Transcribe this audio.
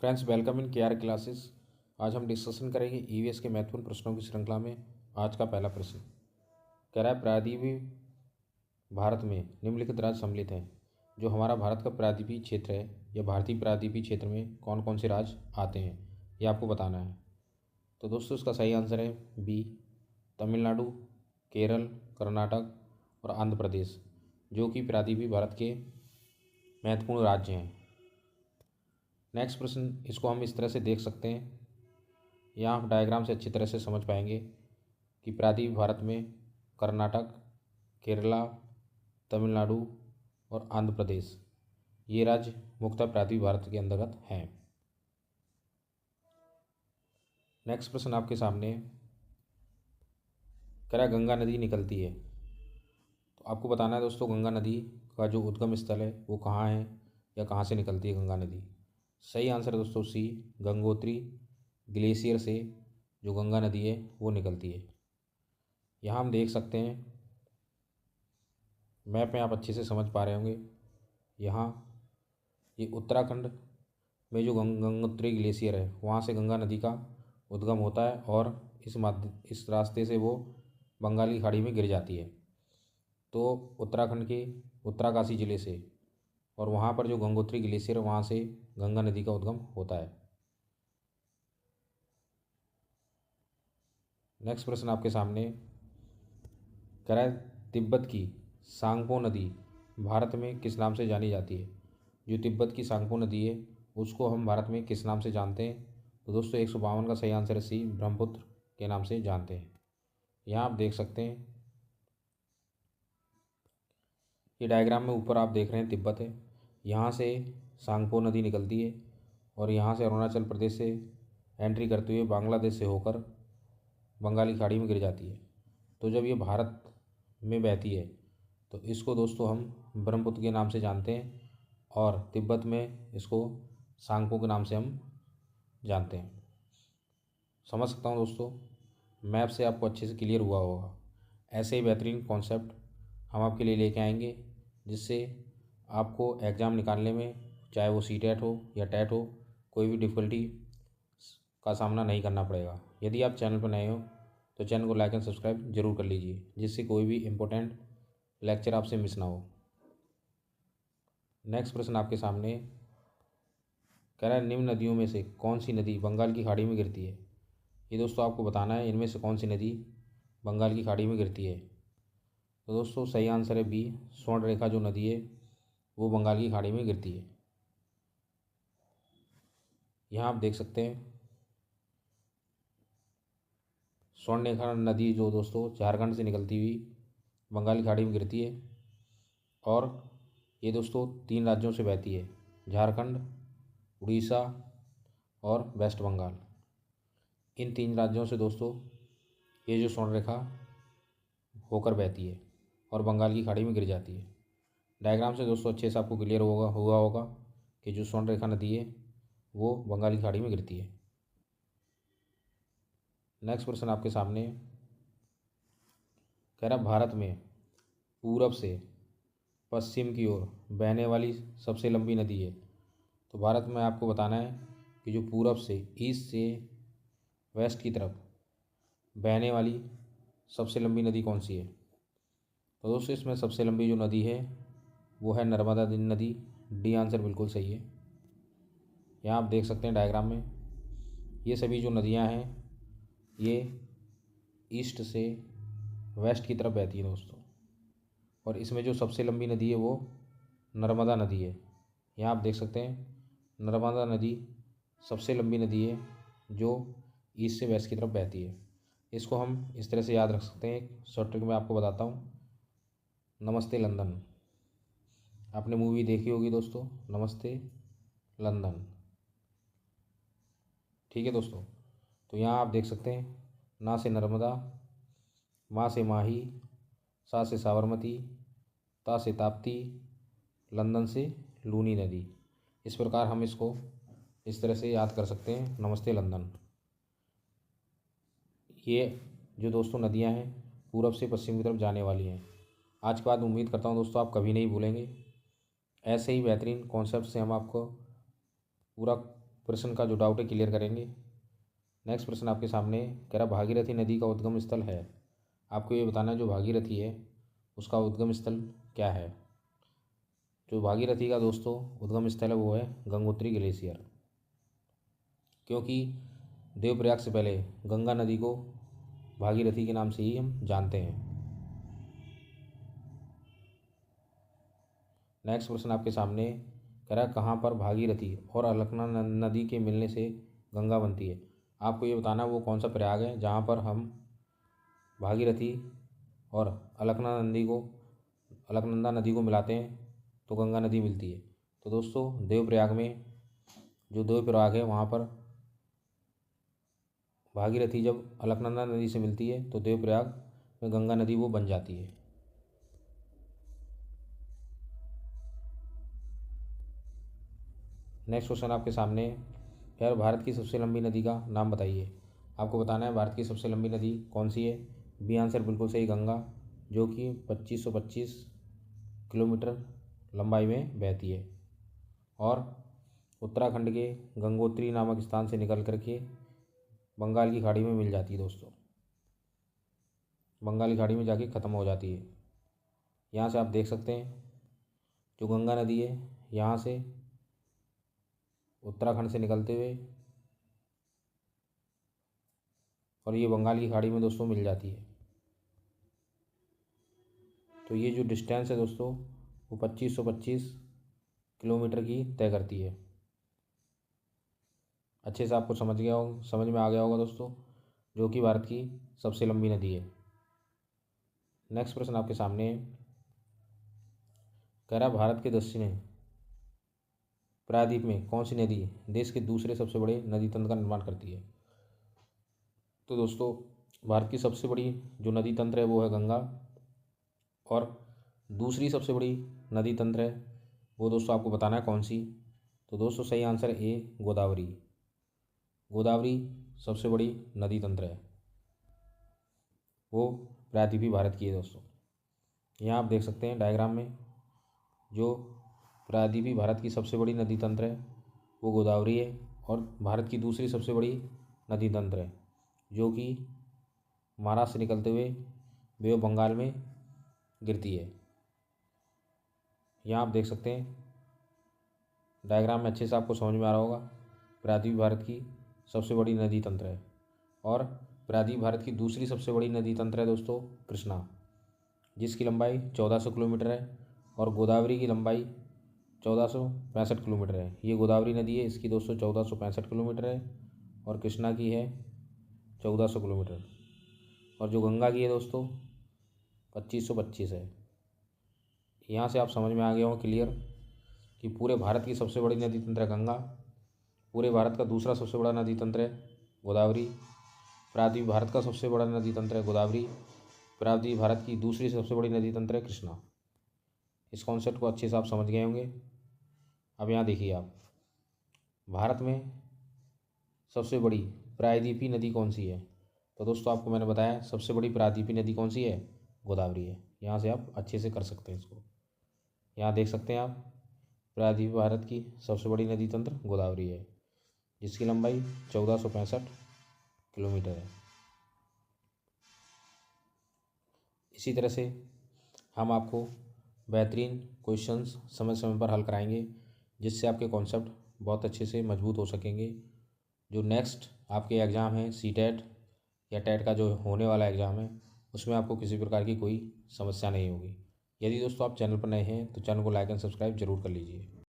Friends, welcome in KR classes. आज हम discussion करेंगे ईवीएस के महत्वपूर्ण प्रश्नों की श्रृंखला में। आज का पहला प्रश्न कह रहा है, प्रायद्वीपीय भारत में निम्नलिखित राज्य सम्मिलित हैं। जो हमारा भारत का प्रायद्वीपीय क्षेत्र है या भारतीय प्रायद्वीपीय क्षेत्र में कौन कौन से राज्य आते हैं, ये आपको बताना है। तो दोस्तों, इसका सही आंसर है बी, तमिलनाडु, केरल, कर्नाटक और आंध्र प्रदेश, जो कि प्रायद्वीपीय भारत के महत्वपूर्ण राज्य हैं। नेक्स्ट प्रश्न, इसको हम इस तरह से देख सकते हैं, यहाँ आप डायग्राम से अच्छी तरह से समझ पाएंगे कि प्रायद्वीपीय भारत में कर्नाटक, केरला, तमिलनाडु और आंध्र प्रदेश ये राज्य मुख्यतः प्रायद्वीपीय भारत के अंतर्गत हैं। नेक्स्ट प्रश्न आपके सामने कह रहा है, गंगा नदी निकलती है। तो आपको बताना है दोस्तों, गंगा नदी का जो उद्गम स्थल है वो कहाँ है या कहाँ से निकलती है गंगा नदी। सही आंसर है दोस्तों सी, गंगोत्री ग्लेशियर से जो गंगा नदी है वो निकलती है। यहाँ हम देख सकते हैं, मैप में आप अच्छे से समझ पा रहे होंगे, यहाँ ये उत्तराखंड में जो गंगोत्री ग्लेशियर है वहाँ से गंगा नदी का उद्गम होता है और इस रास्ते से वो बंगाल की खाड़ी में गिर जाती है। तो उत्तराखंड के उत्तराकाशी ज़िले से और वहाँ पर जो गंगोत्री ग्लेशियर है वहाँ से गंगा नदी का उद्गम होता है। नेक्स्ट प्रश्न आपके सामने कह रहा है, तिब्बत की सांगपो नदी भारत में किस नाम से जानी जाती है। जो तिब्बत की सांगपो नदी है उसको हम भारत में किस नाम से जानते हैं। तो दोस्तों 152 का सही आंसर है सी, ब्रह्मपुत्र के नाम से जानते हैं। यहाँ आप देख सकते हैं, ये डायग्राम में ऊपर आप देख रहे हैं तिब्बत है, यहाँ से सांगपो नदी निकलती है और यहाँ से अरुणाचल प्रदेश से एंट्री करते हुए बांग्लादेश से होकर बंगाली खाड़ी में गिर जाती है। तो जब ये भारत में बहती है तो इसको दोस्तों हम ब्रह्मपुत्र के नाम से जानते हैं और तिब्बत में इसको सांगपो के नाम से हम जानते हैं। समझ सकता हूँ दोस्तों, मैप से आपको अच्छे से क्लियर हुआ होगा। ऐसे ही बेहतरीन कॉन्सेप्ट हम आपके लिए लेके आएंगे जिससे आपको एग्ज़ाम निकालने में, चाहे वो सीटेट हो या टेट हो, कोई भी डिफ़िकल्टी का सामना नहीं करना पड़ेगा। यदि आप चैनल पर नए हो तो चैनल को लाइक एंड सब्सक्राइब जरूर कर लीजिए, जिससे कोई भी इम्पोर्टेंट लेक्चर आपसे मिस ना हो। नेक्स्ट प्रश्न आपके सामने कह रहा है, निम्न नदियों में से कौन सी नदी बंगाल की खाड़ी में गिरती है। ये दोस्तों आपको बताना है, इनमें से कौन सी नदी बंगाल की खाड़ी में गिरती है। तो दोस्तों सही आंसर है बी, स्वर्णरेखा जो नदी है वो बंगाल की खाड़ी में गिरती है। यहाँ आप देख सकते हैं, स्वर्णरेखा नदी जो दोस्तों झारखंड से निकलती हुई बंगाल की खाड़ी में गिरती है और ये दोस्तों 3 राज्यों से बहती है, झारखंड, उड़ीसा और वेस्ट बंगाल। इन 3 राज्यों से दोस्तों ये जो स्वर्णरेखा होकर बहती है और बंगाल की खाड़ी में गिर जाती है। डायग्राम से दोस्तों अच्छे से आपको क्लियर हुआ होगा कि जो स्वर्णरेखा नदी है वो बंगाल की खाड़ी में गिरती है। नेक्स्ट प्रश्न आपके सामने कह रहा, भारत में पूरब से पश्चिम की ओर बहने वाली सबसे लंबी नदी है। तो भारत में आपको बताना है कि जो पूरब से, ईस्ट से वेस्ट की तरफ बहने वाली सबसे लंबी नदी कौन सी है। तो दोस्तों इसमें सबसे लंबी जो नदी है वो है नर्मदा नदी। डी आंसर बिल्कुल सही है। यहाँ आप देख सकते हैं डायग्राम में, ये सभी जो नदियाँ हैं ये ईस्ट से वेस्ट की तरफ बहती है दोस्तों, और इसमें जो सबसे लंबी नदी है वो नर्मदा नदी है। यहाँ आप देख सकते हैं, नर्मदा नदी सबसे लंबी नदी है जो ईस्ट से वेस्ट की तरफ बहती है। इसको हम इस तरह से याद रख सकते हैं, एक शॉर्ट ट्रिक में आपको बताता हूँ। नमस्ते लंदन, आपने मूवी देखी होगी दोस्तों, नमस्ते लंदन। ठीक है दोस्तों, तो यहाँ आप देख सकते हैं, ना से नर्मदा, माँ से माही, सा से साबरमती, ता से ताप्ती, लंदन से लूनी नदी। इस प्रकार हम इसको इस तरह से याद कर सकते हैं, नमस्ते लंदन। ये जो दोस्तों नदियाँ हैं पूरब से पश्चिम की तरफ जाने वाली हैं। आज के बाद उम्मीद करता हूँ दोस्तों आप कभी नहीं भूलेंगे। ऐसे ही बेहतरीन कॉन्सेप्ट से हम आपको पूरा प्रश्न का जो डाउट है क्लियर करेंगे। नेक्स्ट प्रश्न आपके सामने कह रहा भागीरथी नदी का उद्गम स्थल है। आपको ये बताना है जो भागीरथी है उसका उद्गम स्थल क्या है। जो भागीरथी का दोस्तों उद्गम स्थल है वो है गंगोत्री ग्लेशियर, क्योंकि देवप्रयाग से पहले गंगा नदी को भागीरथी के नाम से ही हम जानते हैं। नेक्स्ट प्रश्न आपके सामने कह रहा है कहाँ पर भागीरथी और अलकनंदा नदी के मिलने से गंगा बनती है। आपको ये बताना वो कौन सा प्रयाग है जहाँ पर हम भागीरथी और अलकनंदा नदी को मिलाते हैं तो गंगा नदी मिलती है। तो दोस्तों देवप्रयाग में जो देवप्रयाग है वहाँ पर भागीरथी जब अलकनंदा नदी से मिलती है तो देवप्रयाग में गंगा नदी वो बन जाती है। नेक्स्ट क्वेश्चन आपके सामने यार भारत की सबसे लंबी नदी का नाम बताइए। आपको बताना है भारत की सबसे लंबी नदी कौन सी है। बी आंसर बिल्कुल सही, गंगा, जो कि 2525 किलोमीटर लंबाई में बहती है और उत्तराखंड के गंगोत्री नामक स्थान से निकल करके बंगाल की खाड़ी में मिल जाती है दोस्तों। बंगाल की खाड़ी में जाके ख़त्म हो जाती है। यहाँ से आप देख सकते हैं जो गंगा नदी है यहाँ से उत्तराखंड से निकलते हुए और ये बंगाल की खाड़ी में दोस्तों मिल जाती है। तो ये जो डिस्टेंस है दोस्तों वो 2525 किलोमीटर की तय करती है। अच्छे से आपको समझ में आ गया होगा दोस्तों, जो कि भारत की सबसे लंबी नदी है। नेक्स्ट प्रश्न आपके सामने कह रहा भारत के दक्षिणी प्रायद्वीप में कौन सी नदी देश के दूसरे सबसे बड़े नदी तंत्र का निर्माण करती है। तो दोस्तों भारत की सबसे बड़ी जो नदी तंत्र है वो है गंगा और दूसरी सबसे बड़ी नदी तंत्र है वो दोस्तों आपको बताना है कौन सी। तो दोस्तों सही आंसर है ए, गोदावरी। गोदावरी सबसे बड़ी नदी तंत्र है, वो प्रायद्वीपीय भारत की है दोस्तों। यहाँ आप देख सकते हैं डायग्राम में जो प्रायद्वीपीय भारत की सबसे बड़ी नदी तंत्र है वो गोदावरी है और भारत की दूसरी सबसे बड़ी नदी तंत्र है जो कि महाराष्ट्र से निकलते हुए बे ऑफ बंगाल में गिरती है। यहाँ आप देख सकते हैं डायग्राम में अच्छे से आपको समझ में आ रहा होगा। प्रायद्वीपीय भारत की सबसे बड़ी नदी तंत्र है और प्रायद्वीपीय भारत की दूसरी सबसे बड़ी नदी तंत्र है दोस्तों कृष्णा, जिसकी लंबाई 1400 किलोमीटर है और गोदावरी की लंबाई 1465 किलोमीटर है। ये गोदावरी नदी है, इसकी दोस्तों 1465 किलोमीटर है और कृष्णा की है 1400 किलोमीटर और जो गंगा की है दोस्तों 2525 है। यहाँ से आप समझ में आ गया हो क्लियर कि पूरे भारत की सबसे बड़ी नदी तंत्र है गंगा, पूरे भारत का दूसरा सबसे बड़ा नदी तंत्र है गोदावरी, प्रायद्वीपीय भारत का सबसे बड़ा नदी तंत्र है गोदावरी, प्रायद्वीपीय भारत की दूसरी सबसे बड़ी नदी तंत्र है कृष्णा। इस कॉन्सेप्ट को अच्छे से आप समझ गए होंगे। अब यहाँ देखिए आप भारत में सबसे बड़ी प्रायद्वीपीय नदी कौन सी है। तो दोस्तों आपको मैंने बताया सबसे बड़ी प्रायद्वीपीय नदी कौन सी है, गोदावरी है। यहाँ से आप अच्छे से कर सकते हैं इसको। यहाँ देख सकते हैं आप प्रायद्वीपीय भारत की सबसे बड़ी नदी तंत्र गोदावरी है, जिसकी लंबाई 1465 किलोमीटर है। इसी तरह से हम आपको बेहतरीन क्वेश्चंस समय समय पर हल कराएंगे, जिससे आपके कॉन्सेप्ट बहुत अच्छे से मजबूत हो सकेंगे। जो नेक्स्ट आपके एग्ज़ाम है सीटेट या टेट का जो होने वाला एग्ज़ाम है उसमें आपको किसी प्रकार की कोई समस्या नहीं होगी। यदि दोस्तों आप चैनल पर नए हैं तो चैनल को लाइक एंड सब्सक्राइब जरूर कर लीजिए।